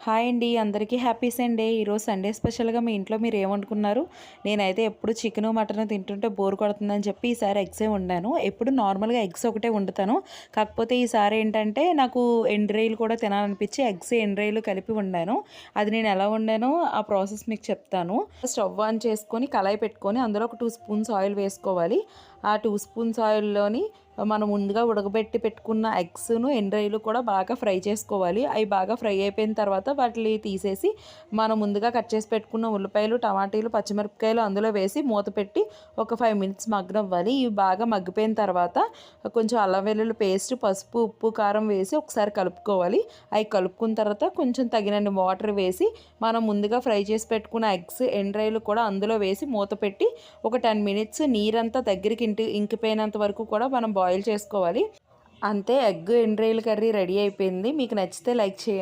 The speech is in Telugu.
హాయ్ అండి, అందరికీ హ్యాపీ సండే. ఈరోజు సండే స్పెషల్గా మీ ఇంట్లో మీరు ఏమనుకున్నారు? నేనైతే ఎప్పుడు చికెను మటను తింటుంటే బోర్ కొడుతుందని చెప్పి ఈసారి ఎగ్సే వండాను. ఎప్పుడు నార్మల్గా ఎగ్స్ ఒకటే వండుతాను. కాకపోతే ఈసారి ఏంటంటే నాకు ఎండ్రాయిలు కూడా తినాలనిపించి ఎగ్స్ ఎండ్రాయిలు కలిపి వండాను. అది నేను ఎలా వండానో ఆ ప్రాసెస్ మీకు చెప్తాను. స్టవ్ ఆన్ చేసుకొని కళాయి పెట్టుకొని అందులో ఒక 2 స్పూన్స్ ఆయిల్ వేసుకోవాలి. ఆ 2 స్పూన్స్ ఆయిల్లోని మనం ముందుగా ఉడకబెట్టి పెట్టుకున్న ఎగ్స్ను ఎండ్రాయిలు కూడా బాగా ఫ్రై చేసుకోవాలి. అవి బాగా ఫ్రై అయిపోయిన తర్వాత వాటిని తీసేసి మనం ముందుగా కట్ చేసి పెట్టుకున్న ఉల్లిపాయలు, టమాటీలు, పచ్చిమిరపకాయలు అందులో వేసి మూత పెట్టి ఒక 5 మినిట్స్ మగ్గనివ్వాలి. ఇవి బాగా మగ్గిపోయిన తర్వాత కొంచెం అల్లం వెల్లుల్లి పేస్ట్, పసుపు, ఉప్పు, కారం వేసి ఒకసారి కలుపుకోవాలి. అవి కలుపుకున్న తర్వాత కొంచెం తగినన్ని వాటర్ వేసి మనం ముందుగా ఫ్రై చేసి పెట్టుకున్న ఎగ్స్ ఎండ్రాయిలు కూడా అందులో వేసి మూత పెట్టి ఒక 10 మినిట్స్ నీరంతా దగ్గరికి ఇంకిపోయినంత వరకు కూడా మనం బాయిల్ చేసుకోవాలి. అంతే, ఎగ్ ఎండ్రాయిల్ కర్రీ రెడీ అయిపోయింది. మీకు నచ్చితే లైక్ చేయండి.